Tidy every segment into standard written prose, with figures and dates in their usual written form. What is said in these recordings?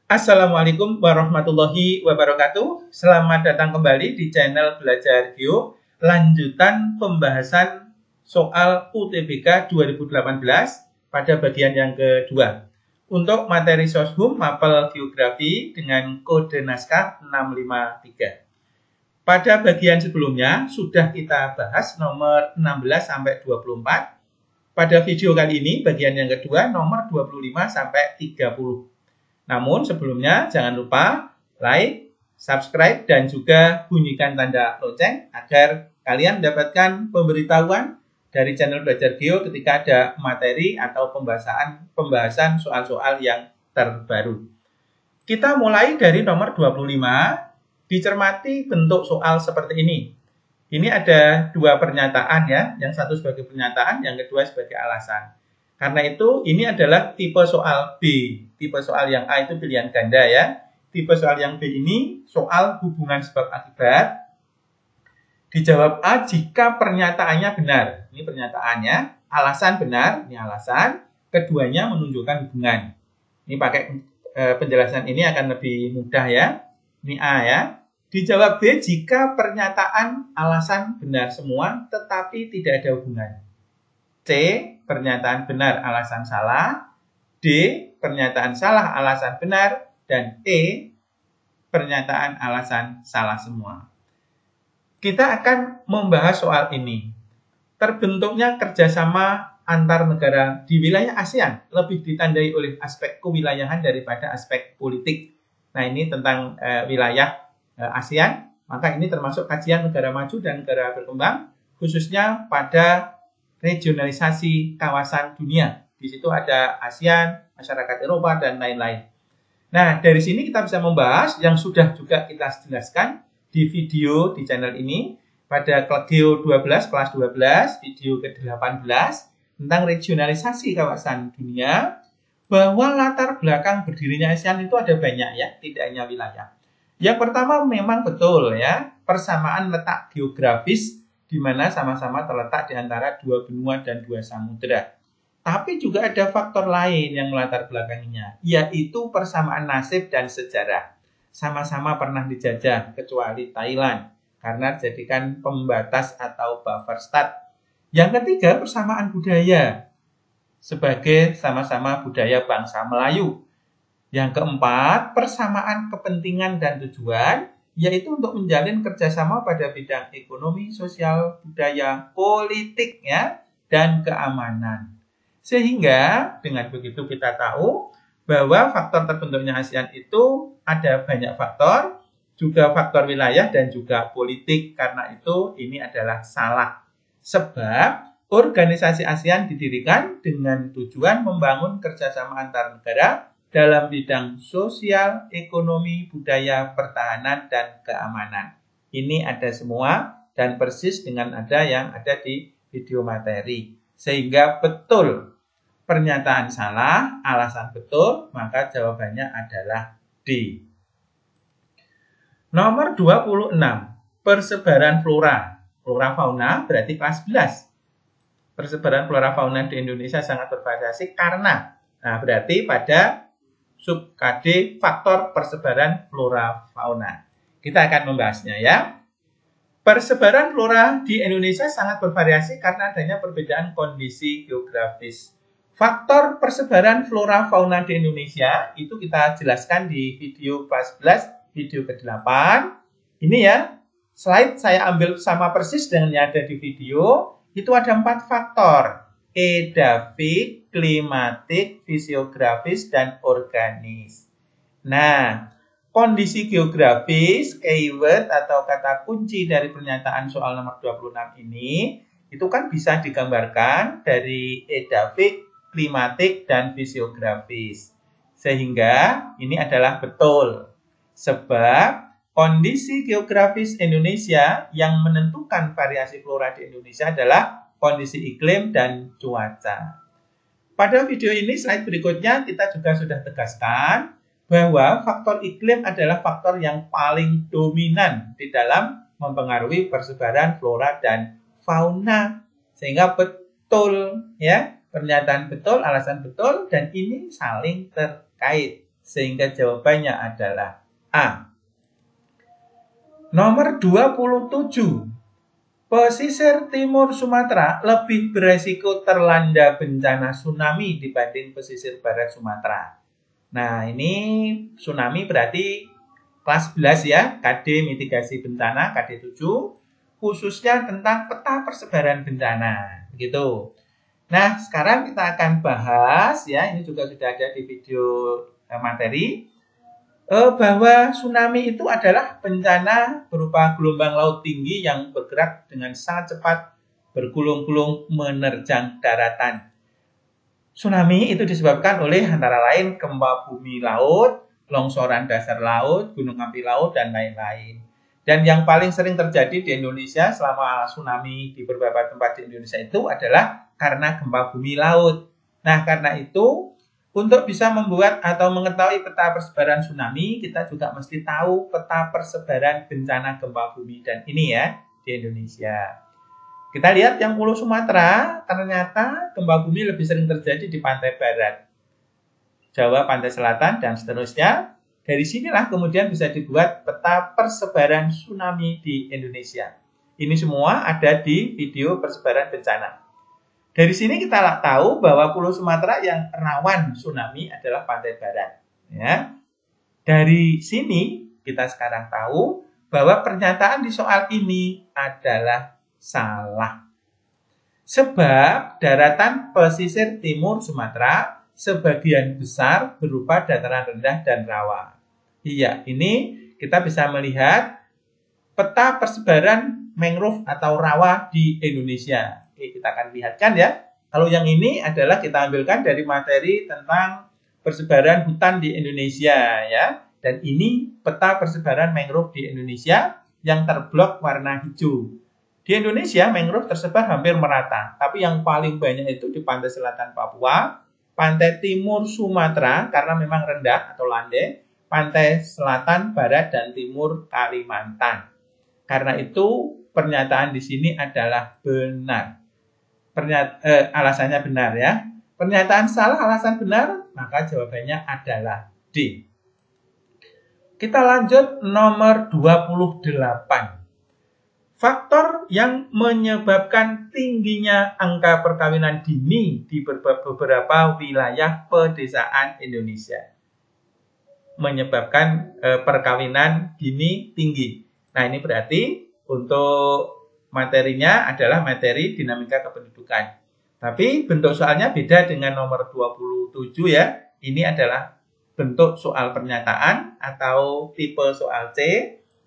Assalamualaikum warahmatullahi wabarakatuh. Selamat datang kembali di channel Belajar Geo. Lanjutan pembahasan soal UTBK 2018 pada bagian yang kedua. Untuk materi Soshum Mapel Geografi dengan kode naskah 653. Pada bagian sebelumnya sudah kita bahas nomor 16 sampai 24. Pada video kali ini bagian yang kedua nomor 25 sampai 30. Namun sebelumnya jangan lupa like, subscribe, dan juga bunyikan tanda lonceng agar kalian mendapatkan pemberitahuan dari channel Belajar Geo ketika ada materi atau pembahasan soal-soal yang terbaru. Kita mulai dari nomor 25, dicermati bentuk soal seperti ini. Ini ada dua pernyataan ya, yang satu sebagai pernyataan, yang kedua sebagai alasan. Karena itu ini adalah tipe soal B. Tipe soal yang A itu pilihan ganda ya. Tipe soal yang B ini soal hubungan sebab akibat. Dijawab A jika pernyataannya benar. Ini pernyataannya. Alasan benar, ini alasan. Keduanya menunjukkan hubungan. Ini pakai penjelasan ini akan lebih mudah ya. Ini A ya. Dijawab B jika pernyataan alasan benar semua tetapi tidak ada hubungan. C, pernyataan benar alasan salah. D, pernyataan salah alasan benar. Dan E, pernyataan alasan salah semua. Kita akan membahas soal ini. Terbentuknya kerjasama antar negara di wilayah ASEAN lebih ditandai oleh aspek kewilayahan daripada aspek politik. Nah, ini tentang wilayah ASEAN. Maka ini termasuk kajian negara maju dan negara berkembang, khususnya pada regionalisasi kawasan dunia. Di situ ada ASEAN, masyarakat Eropa, dan lain-lain. Nah, dari sini kita bisa membahas yang sudah juga kita jelaskan di video di channel ini pada Geo 12, kelas 12, video ke-18 tentang regionalisasi kawasan dunia, bahwa latar belakang berdirinya ASEAN itu ada banyak ya, tidak hanya wilayah. Yang pertama memang betul ya, persamaan letak geografis di mana sama-sama terletak di antara dua benua dan dua samudera. Tapi juga ada faktor lain yang melatar belakanginya, yaitu persamaan nasib dan sejarah. Sama-sama pernah dijajah, kecuali Thailand, karena dijadikan pembatas atau buffer state. Yang ketiga, persamaan budaya, sebagai sama-sama budaya bangsa Melayu. Yang keempat, persamaan kepentingan dan tujuan, yaitu untuk menjalin kerjasama pada bidang ekonomi, sosial, budaya, politik, ya, dan keamanan. Sehingga dengan begitu kita tahu bahwa faktor terbentuknya ASEAN itu ada banyak faktor, juga faktor wilayah dan juga politik. Karena itu ini adalah salah. Sebab organisasi ASEAN didirikan dengan tujuan membangun kerjasama antar negara dalam bidang sosial, ekonomi, budaya, pertahanan, dan keamanan. Ini ada semua dan persis dengan yang ada di video materi. Sehingga betul pernyataan salah, alasan betul, maka jawabannya adalah D. Nomor 26, persebaran flora. Flora fauna berarti kelas 11. Persebaran flora fauna di Indonesia sangat bervariasi karena, berarti pada sub KD faktor persebaran flora fauna. Kita akan membahasnya ya. Persebaran flora di Indonesia sangat bervariasi karena adanya perbedaan kondisi geografis. Faktor persebaran flora fauna di Indonesia itu kita jelaskan di video 14, video ke-8. Ini ya, slide saya ambil sama persis dengan yang ada di video. Itu ada 4 faktor. Edafik, klimatik, fisiografis, dan organis. Nah, kondisi geografis, keyword atau kata kunci dari pernyataan soal nomor 26 ini, itu kan bisa digambarkan dari edafik, klimatik, dan fisiografis. Sehingga ini adalah betul. Sebab kondisi geografis Indonesia yang menentukan variasi flora di Indonesia adalah kondisi iklim dan cuaca. Pada video ini, slide berikutnya kita juga sudah tegaskan bahwa faktor iklim adalah faktor yang paling dominan di dalam mempengaruhi persebaran flora dan fauna. Sehingga betul ya, pernyataan betul, alasan betul, dan ini saling terkait. Sehingga jawabannya adalah A. Nomor 27. Pesisir timur Sumatera lebih beresiko terlanda bencana tsunami dibanding pesisir barat Sumatera. Nah, ini tsunami berarti kelas 11 ya, KD mitigasi bencana, KD 7, khususnya tentang peta persebaran bencana, gitu. Nah, sekarang kita akan bahas ya, ini juga sudah ada di video materi, bahwa tsunami itu adalah bencana berupa gelombang laut tinggi yang bergerak dengan sangat cepat bergulung-gulung menerjang daratan. Tsunami itu disebabkan oleh antara lain gempa bumi laut, longsoran dasar laut, gunung api laut, dan lain-lain. Dan yang paling sering terjadi di Indonesia selama tsunami di beberapa tempat di Indonesia itu adalah karena gempa bumi laut. Nah, karena itu untuk bisa membuat atau mengetahui peta persebaran tsunami, kita juga mesti tahu peta persebaran bencana gempa bumi. Dan ini ya, di Indonesia. Kita lihat yang Pulau Sumatera, ternyata gempa bumi lebih sering terjadi di pantai barat, Jawa, pantai selatan, dan seterusnya. Dari sinilah kemudian bisa dibuat peta persebaran tsunami di Indonesia. Ini semua ada di video persebaran bencana. Dari sini kita tahu bahwa Pulau Sumatera yang rawan tsunami adalah pantai barat. Ya. Dari sini kita sekarang tahu bahwa pernyataan di soal ini adalah salah. Sebab daratan pesisir timur Sumatera sebagian besar berupa dataran rendah dan rawa. Iya, ini kita bisa melihat peta persebaran mangrove atau rawa di Indonesia. Oke, kita akan lihatkan ya. Kalau yang ini adalah kita ambilkan dari materi tentang persebaran hutan di Indonesia ya. Dan ini peta persebaran mangrove di Indonesia yang terblok warna hijau. Di Indonesia mangrove tersebar hampir merata, tapi yang paling banyak itu di pantai selatan Papua, pantai timur Sumatera karena memang rendah atau landai, pantai selatan, barat, dan timur Kalimantan. Karena itu pernyataan di sini adalah benar. Alasannya benar ya. Pernyataan salah, alasan benar, maka jawabannya adalah D. Kita lanjut nomor 28. Faktor yang menyebabkan tingginya angka perkawinan dini di beberapa wilayah pedesaan Indonesia. Menyebabkan perkawinan dini tinggi. Nah, ini berarti untuk materinya adalah materi dinamika kependudukan. Tapi bentuk soalnya beda dengan nomor 27 ya. Ini adalah bentuk soal pernyataan atau tipe soal C.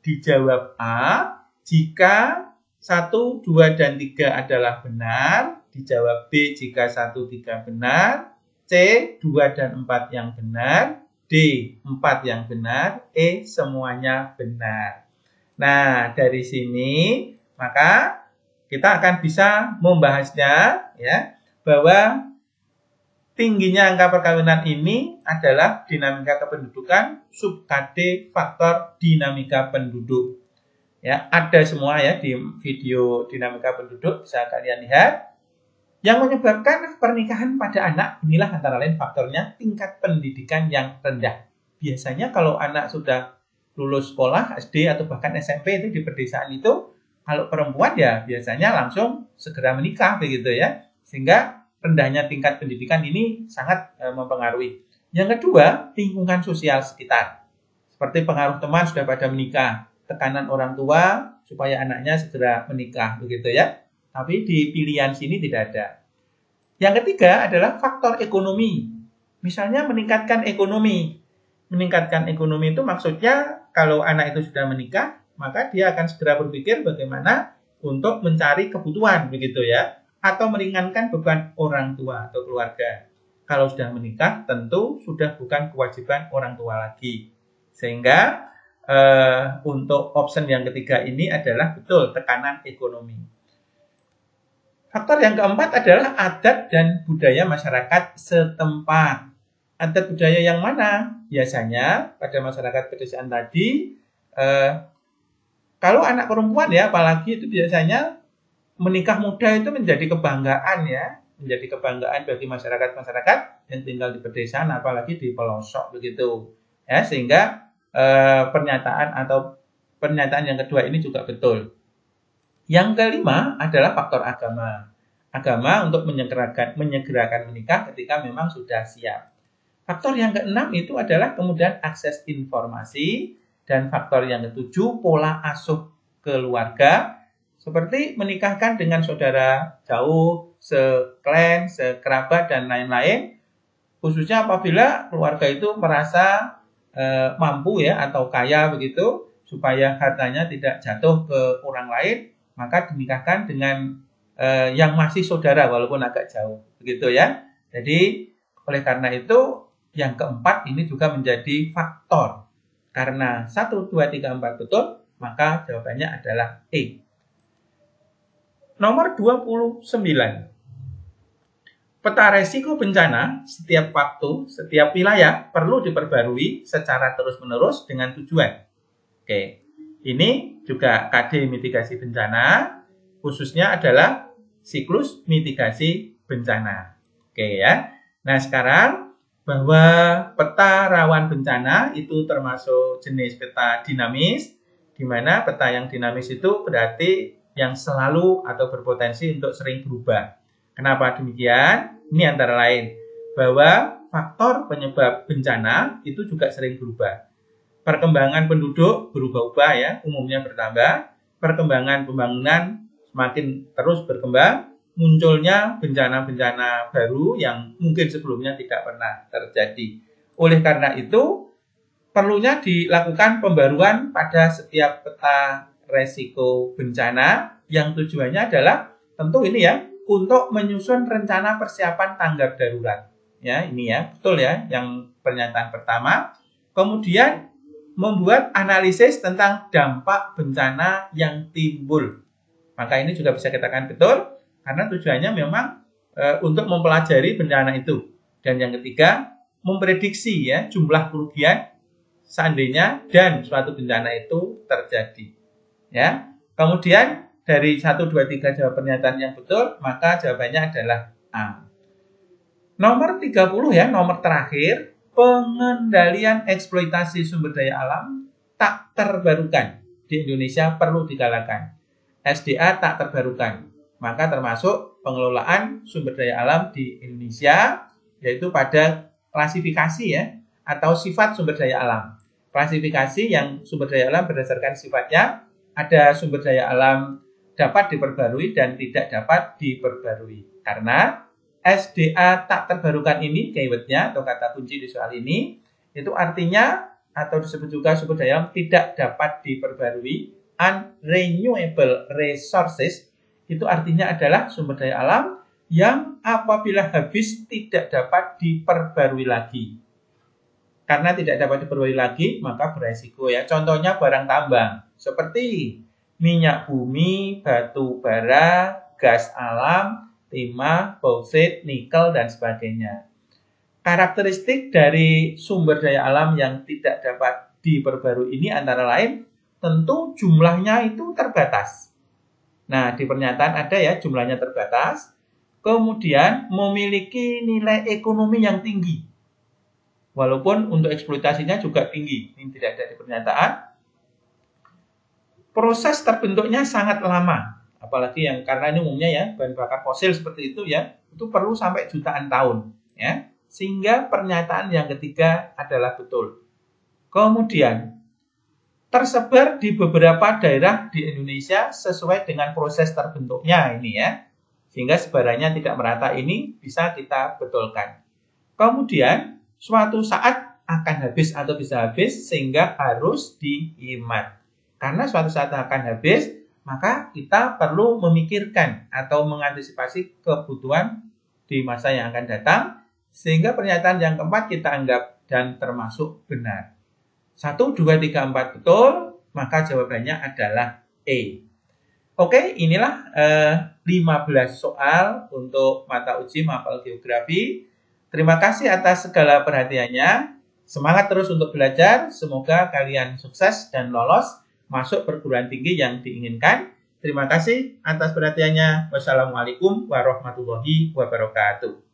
Dijawab A jika 1, 2, dan 3 adalah benar. Dijawab B jika 1, 3 benar. C, 2 dan 4 yang benar. D, 4 yang benar. E, semuanya benar. Nah, dari sini maka kita akan bisa membahasnya ya, bahwa tingginya angka perkawinan ini adalah dinamika kependudukan sub KD faktor dinamika penduduk. Ya, ada semua ya di video dinamika penduduk, bisa kalian lihat. Yang menyebabkan pernikahan pada anak, inilah antara lain faktornya tingkat pendidikan yang rendah. Biasanya kalau anak sudah lulus sekolah SD atau bahkan SMP itu di pedesaan itu, kalau perempuan ya biasanya langsung segera menikah begitu ya. Sehingga rendahnya tingkat pendidikan ini sangat mempengaruhi. Yang kedua, lingkungan sosial sekitar. Seperti pengaruh teman sudah pada menikah, tekanan orang tua supaya anaknya segera menikah begitu ya. Tapi di pilihan sini tidak ada. Yang ketiga adalah faktor ekonomi. Misalnya meningkatkan ekonomi. Meningkatkan ekonomi itu maksudnya kalau anak itu sudah menikah, maka dia akan segera berpikir bagaimana untuk mencari kebutuhan begitu ya, atau meringankan beban orang tua atau keluarga. Kalau sudah menikah tentu sudah bukan kewajiban orang tua lagi. Sehingga untuk option yang ketiga ini adalah betul tekanan ekonomi. Faktor yang keempat adalah adat dan budaya masyarakat setempat. Adat budaya yang mana? Biasanya pada masyarakat pedesaan tadi kalau anak perempuan ya, apalagi itu biasanya menikah muda itu menjadi kebanggaan ya. menjadi kebanggaan bagi masyarakat-masyarakat yang tinggal di pedesaan, apalagi di pelosok begitu. Ya, sehingga pernyataan yang kedua ini juga betul. Yang kelima adalah faktor agama. Agama untuk menyegerakan menikah ketika memang sudah siap. Faktor yang keenam itu adalah kemudian akses informasi, dan faktor yang ketujuh pola asuh keluarga, seperti menikahkan dengan saudara jauh, seklan, sekerabat, dan lain-lain, khususnya apabila keluarga itu merasa mampu ya atau kaya begitu, supaya hartanya tidak jatuh ke orang lain, maka dinikahkan dengan yang masih saudara walaupun agak jauh begitu ya. Jadi oleh karena itu yang keempat ini juga menjadi faktor. Karena 1, 2, 3, 4 betul, maka jawabannya adalah E. Nomor 29. Peta resiko bencana setiap waktu, setiap wilayah perlu diperbarui secara terus-menerus dengan tujuan. Oke, ini juga KD mitigasi bencana, khususnya adalah siklus mitigasi bencana. Oke ya. Nah sekarang bahwa peta rawan bencana itu termasuk jenis peta dinamis, di mana peta yang dinamis itu berarti yang selalu atau berpotensi untuk sering berubah. Kenapa demikian? Ini antara lain bahwa faktor penyebab bencana itu juga sering berubah. Perkembangan penduduk berubah-ubah ya, umumnya bertambah. Perkembangan pembangunan semakin terus berkembang. Munculnya bencana-bencana baru yang mungkin sebelumnya tidak pernah terjadi. Oleh karena itu, perlunya dilakukan pembaruan pada setiap peta resiko bencana yang tujuannya adalah tentu ini ya, untuk menyusun rencana persiapan tanggap darurat. Ya, ini ya, betul ya, yang pernyataan pertama. Kemudian membuat analisis tentang dampak bencana yang timbul. Maka ini juga bisa kita katakan betul, karena tujuannya memang untuk mempelajari bencana itu. Dan yang ketiga, memprediksi ya jumlah kerugian seandainya dan suatu bencana itu terjadi. Ya. Kemudian dari 1, 2, 3 jawab pernyataan yang betul, maka jawabannya adalah A. Nomor 30 ya, nomor terakhir, pengendalian eksploitasi sumber daya alam tak terbarukan di Indonesia perlu digalakan. SDA tak terbarukan. Maka termasuk pengelolaan sumber daya alam di Indonesia, yaitu pada klasifikasi ya, atau sifat sumber daya alam. Klasifikasi yang sumber daya alam berdasarkan sifatnya, ada sumber daya alam dapat diperbarui dan tidak dapat diperbarui. Karena SDA tak terbarukan ini, keywordnya atau kata kunci di soal ini, itu artinya atau disebut juga sumber daya alam tidak dapat diperbarui, unrenewable resources, itu artinya adalah sumber daya alam yang apabila habis tidak dapat diperbarui lagi. Karena tidak dapat diperbarui lagi, maka beresiko ya. Contohnya barang tambang, seperti minyak bumi, batu bara, gas alam, timah, bauksit, nikel, dan sebagainya. Karakteristik dari sumber daya alam yang tidak dapat diperbarui ini antara lain, tentu jumlahnya itu terbatas. Nah, di pernyataan ada ya jumlahnya terbatas, kemudian memiliki nilai ekonomi yang tinggi. Walaupun untuk eksploitasinya juga tinggi, ini tidak ada di pernyataan. Proses terbentuknya sangat lama, apalagi yang karena ini umumnya ya bahan bakar fosil seperti itu ya, itu perlu sampai jutaan tahun ya. Sehingga pernyataan yang ketiga adalah betul. Kemudian tersebar di beberapa daerah di Indonesia sesuai dengan proses terbentuknya ini ya. Sehingga sebarannya tidak merata ini bisa kita betulkan. Kemudian suatu saat akan habis atau bisa habis sehingga harus dihemat. Karena suatu saat akan habis, maka kita perlu memikirkan atau mengantisipasi kebutuhan di masa yang akan datang. Sehingga pernyataan yang keempat kita anggap dan termasuk benar. 1, 2, 3, 4 betul, maka jawabannya adalah E. Oke, inilah 15 soal untuk mata uji mapel geografi. Terima kasih atas segala perhatiannya. Semangat terus untuk belajar. Semoga kalian sukses dan lolos masuk perguruan tinggi yang diinginkan. Terima kasih atas perhatiannya. Wassalamualaikum warahmatullahi wabarakatuh.